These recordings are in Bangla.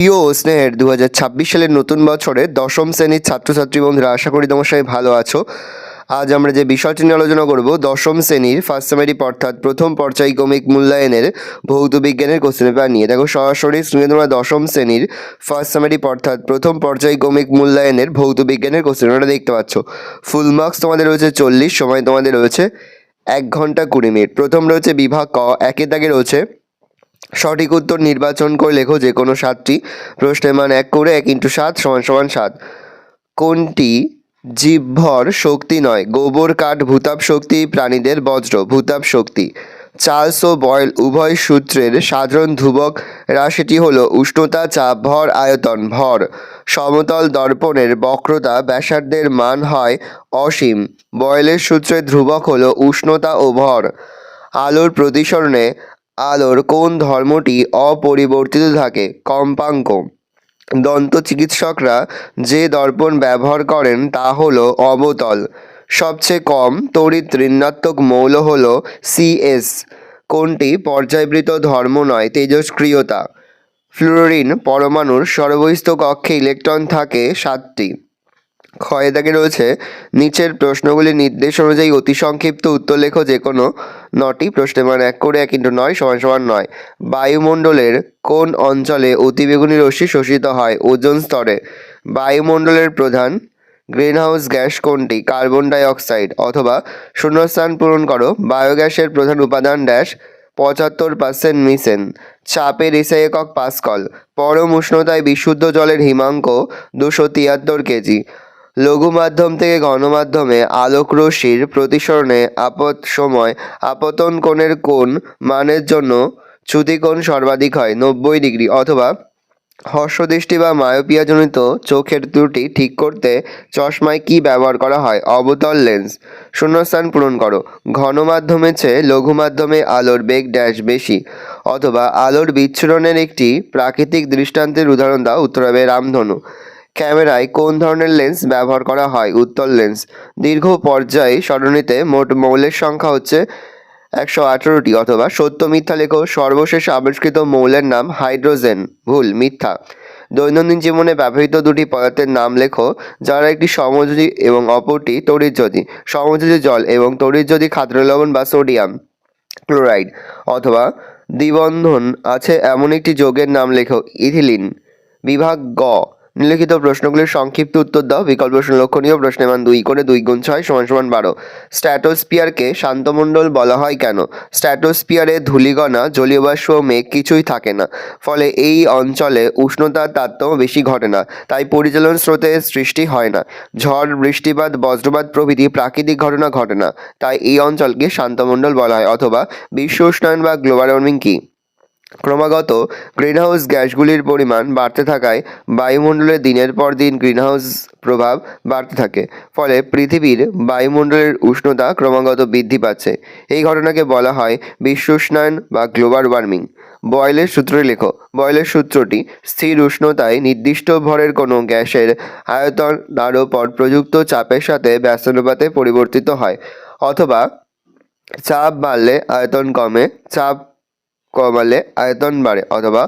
প্রিয় ও স্নেহের 2026 সালের নতুন বছরে দশম শ্রেণীর ছাত্রছাত্রী বন্ধুরা, আশা করি তোমার সবাই ভালো আছো। আজ আমরা যে বিষয়টি নিয়ে আলোচনা করব, দশম শ্রেণীর ফার্স্ট সেমেটিভ অর্থাৎ প্রথম পর্যায়ক্রমিক মূল্যায়নের ভৌত বিজ্ঞানের কোশ্চেন পেপার নিয়ে। দেখো সরাসরি স্ক্রিনে তোমরা দশম শ্রেণীর ফার্স্ট সেমেটিভ অর্থাৎ প্রথম পর্যায়ক্রমিক মূল্যায়নের ভৌত বিজ্ঞানের কোশ্চেন পেপারটা দেখতে পাচ্ছ। ফুল মার্কস তোমাদের রয়েছে 40, সময় তোমাদের রয়েছে 1 ঘন্টা 20 মিনিট। প্রথম রয়েছে বিভাগ ক, একের দাগে রয়েছে সঠিক উত্তর নির্বাচন করে লেখো যে কোনো 7টি। প্রশ্নের মান 1 করে 1 × 7 = 7। কোনটি জীবভর শক্তি নয়? গোবর, কাঠ ভূতাপ শক্তি, প্রাণীদের বজ্র ভূতাপ শক্তি। চার্লস ও বয়েল উভয় সূত্রের সাধারণ ধ্রুবক রাশিটি হল উষ্ণতা, চাপ, ভর, আয়তন। ভর। সমতল দর্পণের বক্রতা ব্যাসার্ধের মান হয় অসীম। বয়েলের সূত্রের ধ্রুবক হল উষ্ণতা ও ভর। আলোর প্রতিসরণে আলোর কোন ধর্মটি অপরিবর্তিত থাকে? কম্পাঙ্ক। দন্ত চিকিৎসকরা যে দর্পণ ব্যবহার করেন তা হল অবতল। সবচেয়ে কম তড়িৎ ঋণাত্মক মৌল হল সিএস। কোনটি পর্যায়বৃত্ত ধর্ম নয়? তেজস্ক্রিয়তা। ফ্লুরিন পরমাণুর সর্বস্থ কক্ষে ইলেকট্রন থাকে 7টি। ক্ষয়ে দাগে রয়েছে নিচের প্রশ্নগুলির নির্দেশ অনুযায়ী অতি সংক্ষিপ্ত উত্তর লেখো যে কোনো 9টি। প্রশ্নের মান 1 করে 1 × 9 = 9। বায়ুমণ্ডলের কোন অঞ্চলে অতিবেগুনি রশ্মি শোষিত হয়? ওজোন স্তরে। বায়ুমণ্ডলের প্রধান গ্রিনহাউস গ্যাস কোনটি? Carbon die oxide. অথবা শূন্যস্থান পূরণ করো। বায়োগ্যাসের প্রধান উপাদান ড্যাশ। 75% মিথেন। চাপের এসআই একক পাস্কল। পরম উষ্ণতায় বিশুদ্ধ জলের হিমাঙ্ক 273 কেজি। লঘু মাধ্যম থেকে ঘনমাধ্যমে আলোক রশ্মির প্রতিসরণে সময় আপতন কোণের কোণ মানের জন্য চ্যুতিকোণ সর্বাধিক হয় 90 ডিগ্রি। অথবা হর্ষদৃষ্টি বা মায়োপিয়াজনিত চোখের ত্রুটি ঠিক করতে চশমায় কি ব্যবহার করা হয়? অবতল লেন্স। শূন্যস্থান পূরণ করো। ঘন মাধ্যমের চেয়ে লঘু মাধ্যমে আলোর বেগ ড্যাশ বেশি। অথবা আলোর বিচ্ছুরণের একটি প্রাকৃতিক দৃষ্টান্তের উদাহরণ দাও। উত্তর হবে রামধনু। ক্যামেরায় কোন ধরনের লেন্স ব্যবহার করা হয়? উত্তল লেন্স। দীর্ঘ পর্যায় সরণিতে মোট মৌলের সংখ্যা হচ্ছে 118টি। অথবা সত্য মিথ্যা লেখো। সর্বশেষ আবিষ্কৃত মৌলের নাম হাইড্রোজেন। ভুল, মিথ্যা। দৈনন্দিন জীবনে ব্যবহৃত 2টি পদার্থের নাম লেখো যারা একটি সমযোজী এবং অপরটি তড়িৎযোজী। সমযোজী জল এবং তড়িৎযোজী খাদ্য লবণ বা সোডিয়াম ক্লোরাইড। অথবা দ্বিবন্ধন আছে এমন একটি যৌগের নাম লেখো। ইথিলিন। বিভাগ গ, নিম্নলিখিত প্রশ্নগুলির সংক্ষিপ্ত উত্তর দাও। বিকল্প প্রশ্ন লক্ষণীয়। প্রশ্নের মান 2 করে 2 × 6 = 12। স্ট্র্যাটোস্ফিয়ারকে শান্তমণ্ডল বলা হয় কেন? স্ট্র্যাটোস্ফিয়ারে ধূলিকণা, জলীয় বাষ্প, মেঘ কিছুই থাকে না। ফলে এই অঞ্চলে উষ্ণতার তারতম্য বেশি ঘটে না, তাই পরিচালন স্রোতের সৃষ্টি হয় না। ঝড়, বৃষ্টিপাত, বজ্রপাত প্রভৃতি প্রাকৃতিক ঘটনা ঘটে না, তাই এই অঞ্চলকে শান্তমণ্ডল বলা হয়। অথবা বিশ্ব উষ্ণায়ন বা গ্লোবাল ওয়ার্মিং কি? ক্রমাগত গ্রিনহাউস গ্যাসগুলির পরিমাণ বাড়তে থাকায় বায়ুমণ্ডলে দিনের পর দিন গ্রিনহাউস প্রভাব বাড়তে থাকে, ফলে পৃথিবীর বায়ুমণ্ডলের উষ্ণতা ক্রমাগত বৃদ্ধি পাচ্ছে। এই ঘটনাকে বলা হয় বিশ্ব উষ্ণায়ন বা গ্লোবাল ওয়ার্মিং। বয়েলের সূত্রটি লেখো। বয়েলের সূত্রটি স্থির উষ্ণতায় নির্দিষ্ট ভরের কোনো গ্যাসের আয়তন তার উপর প্রযুক্ত চাপের সাথে ব্যস্তানুপাতে পরিবর্তিত হয়। অথবা চাপ বাড়লে আয়তন কমে, চাপ কমালে আয়তন বাড়ে। অথবা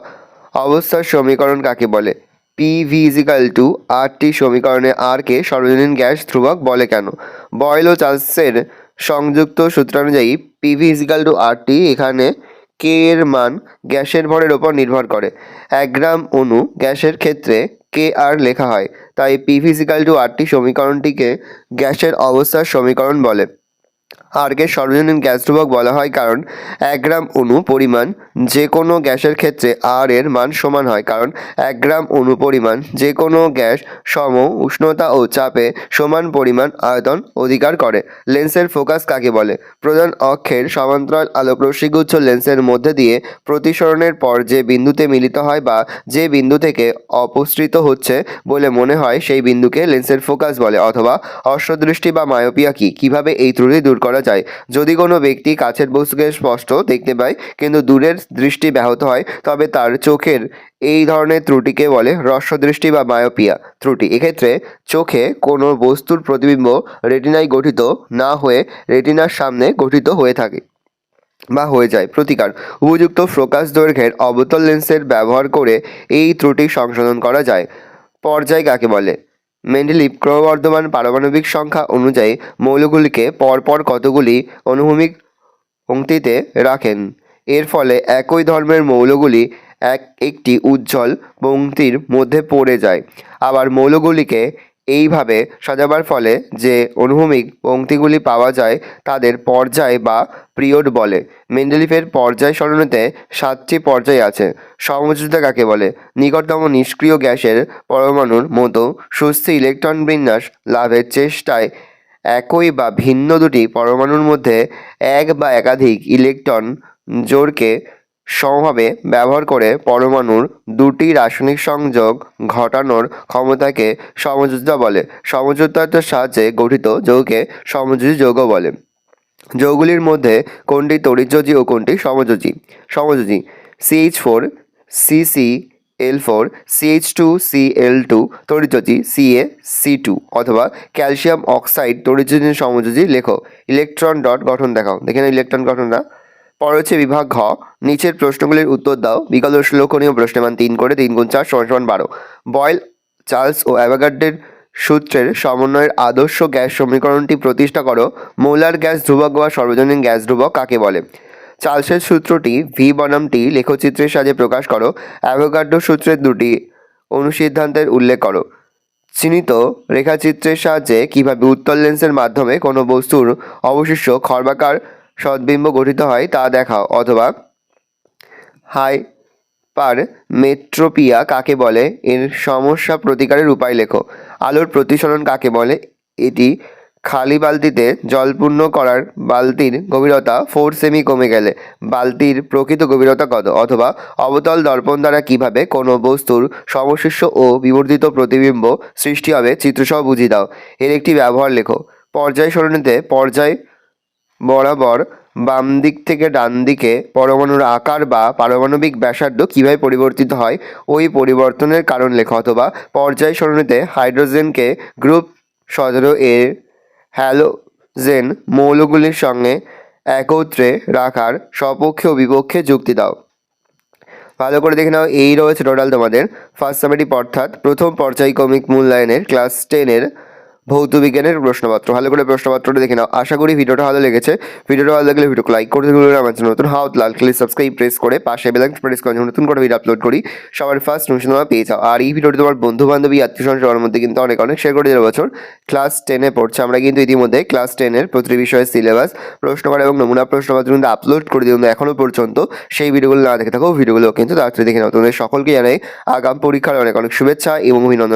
অবস্থার সমীকরণ কাকে বলে? PV = RT সমীকরণে R কে সর্বজনীন গ্যাস ধ্রুবক বলে কেন? বয়েল ও চার্লসের সংযুক্ত সূত্রানুযায়ী PV = RT, এখানে K এর মান গ্যাসের ভরের ওপর নির্ভর করে। 1 গ্রাম অণু গ্যাসের ক্ষেত্রে KR লেখা হয়, তাই PV = RT সমীকরণটিকে গ্যাসের অবস্থার সমীকরণ বলে। আর কে সর্বজনীন গ্যাস ধ্রুবক বলা হয় কারণ 1 গ্রাম অণু পরিমাণ যে কোনো গ্যাসের ক্ষেত্রে আর এর মান সমান হয়, কারণ 1 গ্রাম অণু পরিমাণ যে কোনো গ্যাস সম উষ্ণতা ও চাপে সমান পরিমাণ আয়তন অধিকার করে। লেন্সের ফোকাস কাকে বলে? প্রধান অক্ষের সমান্তরাল আলোক রশ্মিগুচ্ছ লেন্সের মধ্যে দিয়ে প্রতিসরণের পর যে বিন্দুতে মিলিত হয় বা যে বিন্দু থেকে অপসৃত হচ্ছে বলে মনে হয় সেই বিন্দুকে লেন্সের ফোকাস বলে। অথবা হর্ষদৃষ্টি বা মায়োপিয়া কি? কিভাবে এই ত্রুটি দূর করা যায়? যদি কোনো ব্যক্তি কাছের বস্তুকে স্পষ্ট দেখতে পায় কিন্তু দূরের দৃষ্টি ব্যাহত হয়, তবে তার চোখের এই ধরনের ত্রুটিকে বলে হ্রস্বদৃষ্টি বা মায়োপিয়া ত্রুটি। এক্ষেত্রে চোখে কোনো বস্তুর প্রতিবিম্ব রেটিনায় গঠিত না হয়ে রেটিনার সামনে গঠিত হয়ে থাকে। বা হয়ে যায়। প্রতিকার: উপযুক্ত ফোকাস দৈর্ঘ্যের অবতল লেন্সের ব্যবহার করে এই ত্রুটি সংশোধন করা যায়। পর্যায় কাকে বলে? মেন্ডেলিভ ক্রমবর্ধমান পারমাণবিক সংখ্যা অনুযায়ী মৌলগুলিকে পরপর কতগুলি অনুভূমিক পংক্তিতে রাখেন। এর ফলে একই ধর্মের মৌলগুলি একটি উজ্জ্বল পংক্তির মধ্যে পড়ে যায়। আবার মৌলগুলিকে এইভাবে সাজাবার ফলে যে অনুভূমিক পংক্তিগুলি পাওয়া যায় তাদের পর্যায় বা পিরিয়ড বলে। মেন্ডেলিভের পর্যায় সারণীতে 7টি পর্যায় আছে। সমযোজিতা কাকে বলে? নিকটতম নিষ্ক্রিয় গ্যাসের পরমাণুর মতো সুস্থির ইলেকট্রন বিন্যাস লাভের চেষ্টায় একই বা ভিন্ন দুটি পরমাণুর মধ্যে এক বা একাধিক ইলেকট্রন জোড়কে সমভাবে ব্যবহার করে পরমাণুর দুটি রাসায়নিক সংযোগ ঘটানোর ক্ষমতাকে সমযোজিতা বলে। সমযোজিতার সাহায্যে গঠিত যৌগকে সমযোজী যৌগ বলে। যৌগগুলির মধ্যে কোনটি তড়িৎযোজী ও কোনটি সমযোজী? সমযোজী: CH4 CCl4 CH2Cl2 তড়িৎযোজী CaC2 অথবা ক্যালসিয়াম অক্সাইড তড়িৎযোজী সমযোজী। লেখো। ইলেকট্রন ডট গঠন দেখাও। দেখে নাও ইলেকট্রন গঠনটা। পরে হচ্ছে বিভাগ ঘ। নিচের প্রশ্নগুলির উত্তর দাও। বিকল্প লক্ষণীয় প্রশ্নের মান 3 করে 3 × 4 = 12। বয়েল, চার্লস ও অ্যাভোগাড্রোর সূত্রের সমন্বয়ের আদর্শ গ্যাস সমীকরণটি প্রতিষ্ঠা করো। মোলার গ্যাস ধ্রুবক বা সর্বজনীন গ্যাস ধ্রুবক কাকে বলে? চার্লসের সূত্রটি ভি বনামটি লেখচিত্রের সাহায্যে প্রকাশ করো। অ্যাভোগাড্রো সূত্রের দুটি অনুসিদ্ধান্তের উল্লেখ করো। চিহ্নিত রেখাচিত্রের সাহায্যে কিভাবে উত্তল লেন্সের মাধ্যমে কোনো বস্তুর অবশিষ্ট খর্বাকার সদ্বিম্ব গঠিত হয় তা দেখাও। অথবা হাইপারমেট্রোপিয়া কাকে বলে? এর সমস্যা প্রতিকারের উপায় লেখো। আলোর প্রতিসরণ কাকে বলে? এটি খালি বালতিতে জল পূর্ণ করার বালতির গভীরতা 4 সেমি কমে গেলে বালতির প্রকৃত গভীরতা কত? অথবা অবতল দর্পণ দ্বারা কিভাবে কোনো বস্তুর সমশিষ্য ও বিবর্ধিত প্রতিবিম্ব সৃষ্টি হবে চিত্রসহ বুঝিয়ে দাও। এর একটি ব্যবহার লেখো। পর্যায় সারণীতে পর্যায় বরাবর বাম দিক থেকে ডান দিকে পরমাণুর আকার বা পারমাণবিক ব্যাসার্ধ কিভাবে পরিবর্তিত হয় ওই পরিবর্তনের কারণ লেখো। অথবা পর্যায় সারণীতে হাইড্রোজেনকে গ্রুপ 17 এর হ্যালোজেন মৌলগুলির সঙ্গে একত্রে রাখার সপক্ষে ও বিপক্ষে যুক্তি দাও। ভালো করে দেখে নাও। এই রয়েছে টোটাল তোমাদের ফার্স্ট সামেটিভ অর্থাৎ প্রথম পর্যায়ক্রমিক মূল্যায়নের ক্লাস 10-এর ভৌত বিজ্ঞানের প্রশ্নপত্র। ভালো করে প্রশ্নপত্রটা দেখে নাও। আশা করি ভিডিওটা ভালো লেগেছে। ভিডিওটা ভালো লাগলে ভিডিওকে লাইক করতে ভুলবেন না। আমার চ্যানেল নতুন হাত লাল ক্লিক সাবস্ক্রাইব প্রেস করে পাশে বেল আইকন প্রেস করে নতুন করে ভিডিও আপলোড করি সবার ফার্স্ট নোটিফিকেশন তোমরা পেয়ে যাও। আর এই ভিডিওটি তোমার বন্ধু বান্ধবী আত্মীয় স্বজন সবার মধ্যে কিন্তু অনেক শেয়ার করে দেওয়ার বছর ক্লাস 10-এ পড়ছে। আমরা কিন্তু ইতিমধ্যে ক্লাস 10-এর প্রতিটি বিষয়ের সিলেবাস, প্রশ্নকার এবং নমুনা প্রশ্নপত্র কিন্তু আপলোড করে দিই এখনও পর্যন্ত। সেই ভিডিওগুলো না দেখে থাকো ভিডিওগুলো কিন্তু তাড়াতাড়ি দেখে নাও। তোমাদের সকলকে জানাই আগাম পরীক্ষার অনেক শুভেচ্ছা এবং অভিনন্দন।